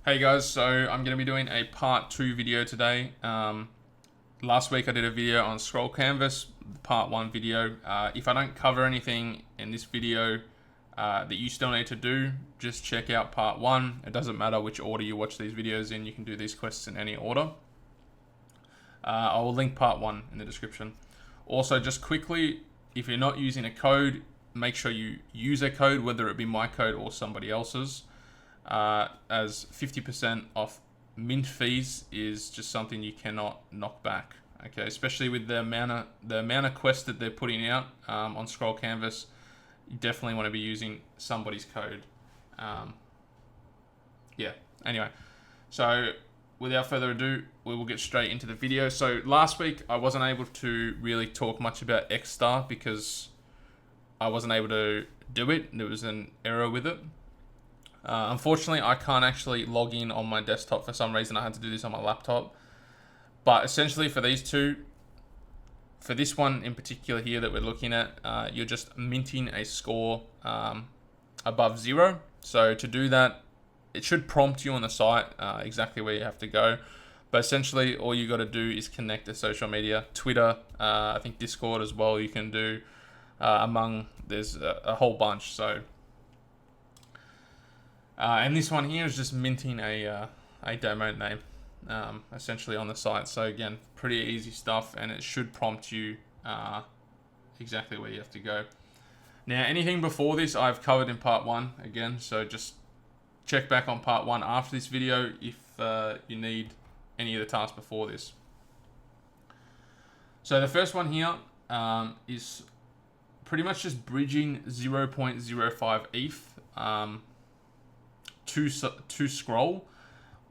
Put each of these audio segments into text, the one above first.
Hey guys, so I'm going to be doing a part 2 video today. Last week I did a video on Scroll Canvas, part 1 video. If I don't cover anything in this video that you still need to do, just check out part 1. It doesn't matter which order you watch these videos in, you can do these quests in any order. I will link part 1 in the description. Also, just quickly, if you're not using a code, make sure you use a code, whether it be my code or somebody else's. As 50% off mint fees is just something you cannot knock back. Okay, especially with the amount of quests that they're putting out on Scroll Canvas, you definitely want to be using somebody's code. Yeah. Anyway, so without further ado, we will get straight into the video. So last week I wasn't able to really talk much about X-Star because I wasn't able to do it. There was an error with it. Unfortunately, I can't actually log in on my desktop for some reason. I had to do this on my laptop. But essentially for these two, for this one in particular here that we're looking at, you're just minting a score above 0. So to do that, it should prompt you on the site exactly where you have to go. But essentially, all you got to do is connect to social media, Twitter, I think Discord as well. You can do there's a whole bunch. So. And this one here is just minting a domain name, essentially on the site. So again, pretty easy stuff, and it should prompt you exactly where you have to go. Now, anything before this I've covered in part 1 again, so just check back on part 1 after this video if you need any of the tasks before this. So the first one here is pretty much just bridging 0.05 ETH. To scroll,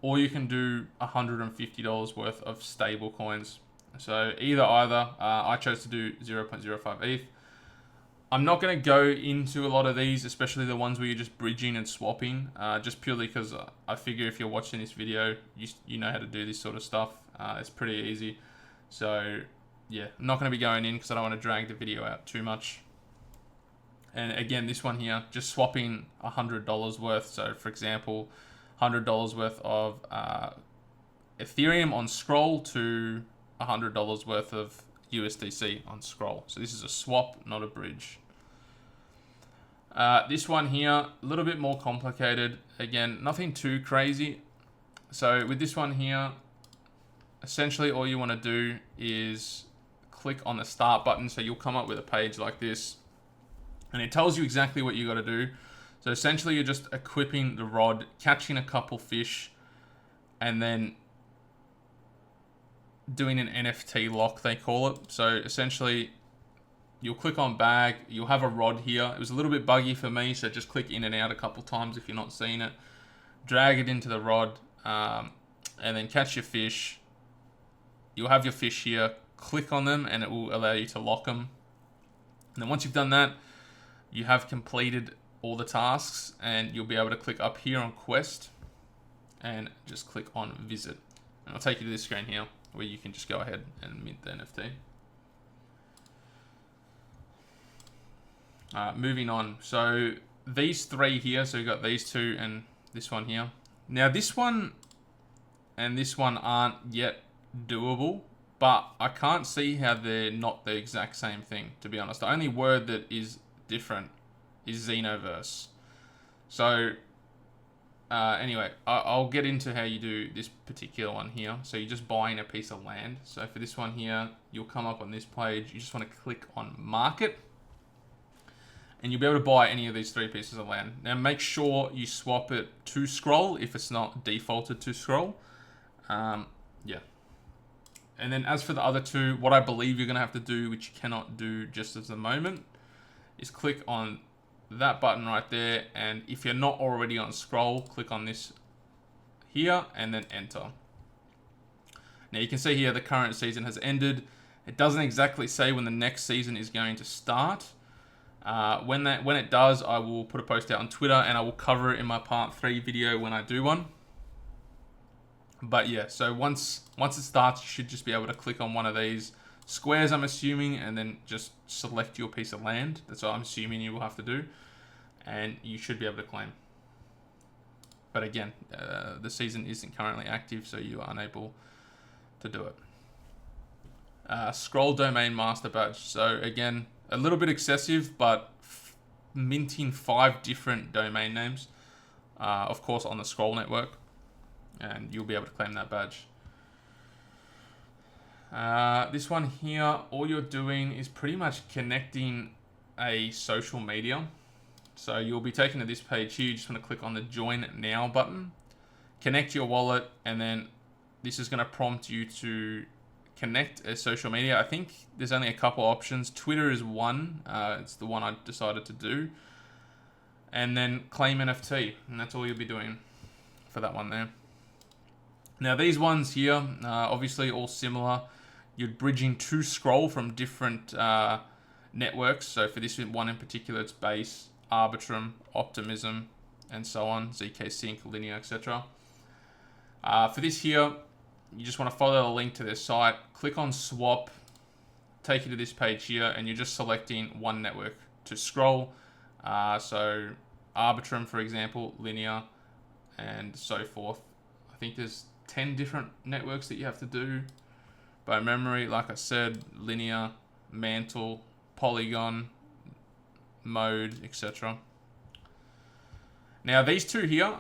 or you can do $150 worth of stable coins. So either. I chose to do 0.05 ETH. I'm not going to go into a lot of these, especially the ones where you're just bridging and swapping, just purely because I figure if you're watching this video, you know how to do this sort of stuff. It's pretty easy. So yeah, I'm not going to be going in because I don't want to drag the video out too much. And again, this one here, just swapping $100 worth. So for example, $100 worth of Ethereum on Scroll to $100 worth of USDC on Scroll. So this is a swap, not a bridge. This one here, a little bit more complicated. Again, nothing too crazy. So with this one here, essentially all you want to do is click on the start button. So you'll come up with a page like this. And it tells you exactly what you got to do. So essentially, you're just equipping the rod, catching a couple fish, and then doing an NFT lock, they call it. So essentially, you'll click on bag. You'll have a rod here. It was a little bit buggy for me, so just click in and out a couple times if you're not seeing it. Drag it into the rod, and then catch your fish. You'll have your fish here. Click on them, and it will allow you to lock them. And then once you've done that, you have completed all the tasks, and you'll be able to click up here on quest and just click on visit. And I'll take you to this screen here where you can just go ahead and mint the NFT. Moving on. So these three here, so we've got these two and this one here. Now this one and this one aren't yet doable, but I can't see how they're not the exact same thing, to be honest. The only word that is different is Xenoverse. So anyway, I'll get into how you do this particular one here. So you're just buying a piece of land. So for this one here, you'll come up on this page. You just want to click on market, and you'll be able to buy any of these 3 pieces of land. Now make sure you swap it to Scroll if it's not defaulted to Scroll. Yeah. And then as for the other 2, what I believe you're going to have to do, which you cannot do just at the moment, is click on that button right there, and if you're not already on Scroll, click on this here and then enter. Now you can see here the current season has ended. It doesn't exactly say when the next season is going to start. When it does, I will put a post out on Twitter, and I will cover it in my part 3 video when I do one. But yeah, so once it starts, you should just be able to click on one of these squares, I'm assuming, and then just select your piece of land. That's what I'm assuming you will have to do, and you should be able to claim. But again, the season isn't currently active, so you are unable to do it. Scroll domain master badge. So again, a little bit excessive, but minting 5 different domain names, of course on the Scroll network, and you'll be able to claim that badge. This one here, all you're doing is pretty much connecting a social media. So you'll be taken to this page here. You just want to click on the Join Now button, connect your wallet, and then this is going to prompt you to connect a social media. I think there's only a couple options. Twitter is one. It's the one I decided to do. And then claim NFT, and that's all you'll be doing for that one there. Now these ones here, obviously all similar. You're bridging to Scroll from different networks. So for this one in particular, it's Base, Arbitrum, Optimism, and so on, ZK Sync, Linea, etc. For this here, you just want to follow the link to their site, click on swap, take you to this page here, and you're just selecting one network to scroll. So Arbitrum, for example, Linea, and so forth. I think there's 10 different networks that you have to do by memory. Like I said, Linea, Mantle, Polygon, Mode, etc. Now these two here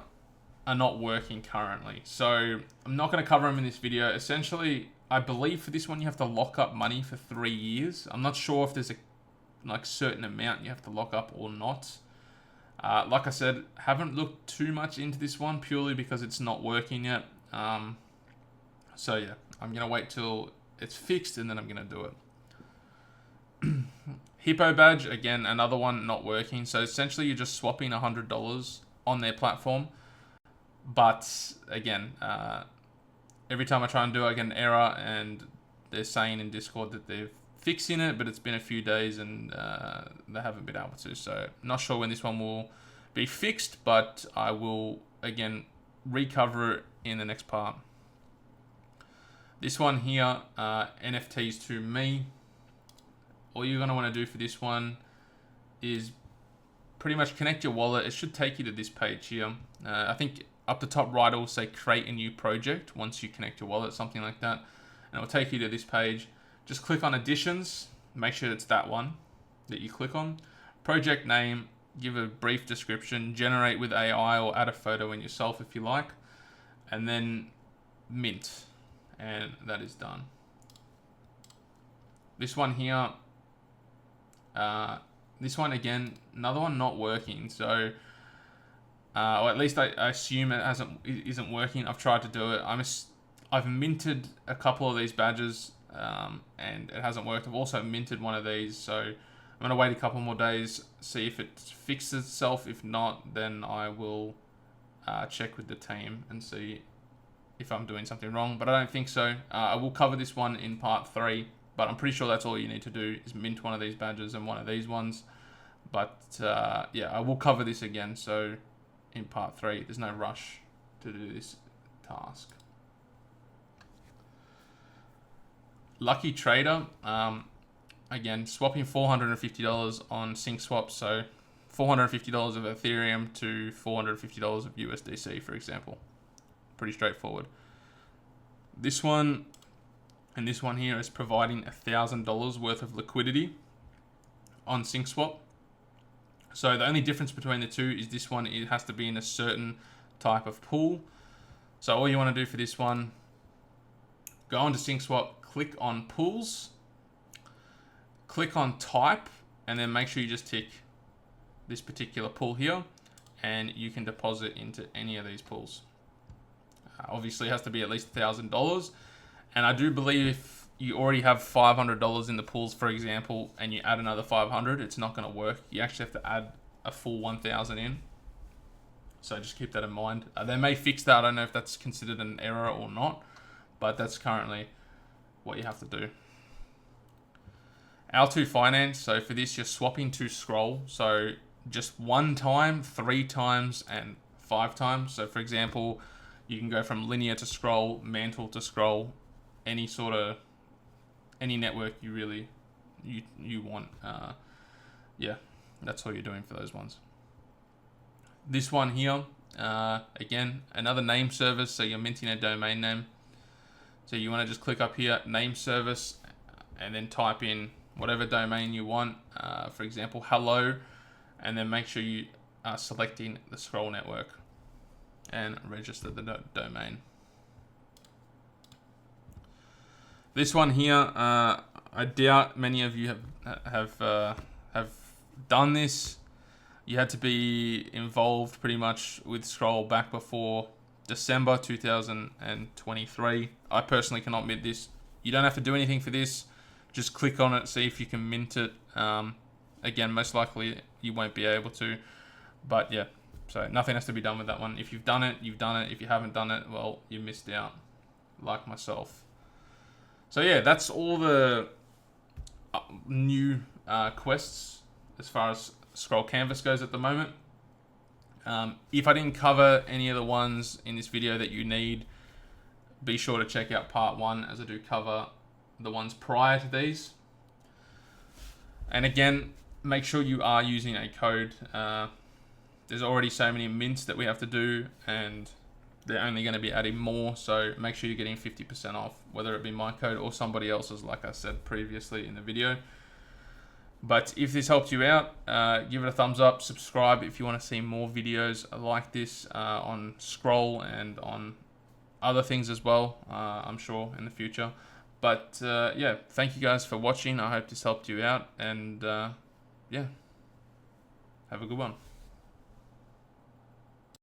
are not working currently, so I'm not going to cover them in this video. Essentially, I believe for this one you have to lock up money for 3 years. I'm not sure if there's a certain amount you have to lock up or not. Like I said, haven't looked too much into this one purely because it's not working yet. So yeah, I'm gonna wait till it's fixed and then I'm gonna do it. Hippo badge, again, another one not working. So essentially you're just swapping $100 on their platform. But again, every time I try and do it, I get an error, and they're saying in Discord that they're fixing it, but it's been a few days and they haven't been able to. So not sure when this one will be fixed, but I will again recover it in the next part. This one here, NFTs to me. All you're going to want to do for this one is pretty much connect your wallet. It should take you to this page here. I think up the top right it will say create a new project once you connect your wallet, something like that. And it will take you to this page. Just click on additions. Make sure it's that one that you click on. Project name, give a brief description, generate with AI or add a photo in yourself if you like. And then mint. And that is done. This one here, this one again, another one not working. So, or at least I assume it isn't working. I've tried to do it. I've minted a couple of these badges, and it hasn't worked. I've also minted one of these, so I'm gonna wait a couple more days, see if it fixes itself. If not, then I will check with the team and see if I'm doing something wrong. But I don't think so. I will cover this one in part 3. But I'm pretty sure that's all you need to do is mint one of these badges and one of these ones. But yeah, I will cover this again. So in part 3, there's no rush to do this task. Lucky Trader. Again, swapping $450 on SyncSwap. So $450 of Ethereum to $450 of USDC, for example. Pretty straightforward. This one and this one here is providing $1,000 worth of liquidity on SyncSwap. So the only difference between the two is this one, it has to be in a certain type of pool. So all you want to do for this one, go onto SyncSwap, click on pools, click on type, and then make sure you just tick this particular pool here, and you can deposit into any of these pools. Obviously it has to be at least $1,000. And I do believe if you already have $500 in the pools, for example, and you add another 500, it's not going to work. You actually have to add a full 1,000 in. So just keep that in mind. They may fix that. I don't know if that's considered an error or not, but that's currently what you have to do. L2 Finance. So for this, you're swapping to Scroll. So just 1 time, 3 times, and 5 times. So for example, you can go from Linea to Scroll, Mantle to Scroll, any network you really you want. Yeah, that's all you're doing for those ones. This one here, Again, another name service, so you're minting a domain name. So you want to just click up here, name service, and then type in whatever domain you want. For example, hello, and then make sure you are selecting the Scroll network and register the domain. This one here, I doubt many of you have done this. You had to be involved pretty much with Scroll back before December 2023. I personally cannot mint this. You don't have to do anything for this. Just click on it, see if you can mint it. Again, most likely you won't be able to. But yeah, so nothing has to be done with that one. If you've done it, you've done it. If you haven't done it, well, you missed out, like myself. So yeah, that's all the new quests as far as Scroll Canvas goes at the moment. If I didn't cover any of the ones in this video that you need, be sure to check out part 1, as I do cover the ones prior to these. And again, make sure you are using a code. There's already so many mints that we have to do, and they're only going to be adding more, so make sure you're getting 50% off, whether it be my code or somebody else's, like I said previously in the video. But if this helped you out, give it a thumbs up, subscribe if you want to see more videos like this on Scroll and on other things as well, I'm sure, in the future. But yeah, thank you guys for watching. I hope this helped you out, and yeah, have a good one.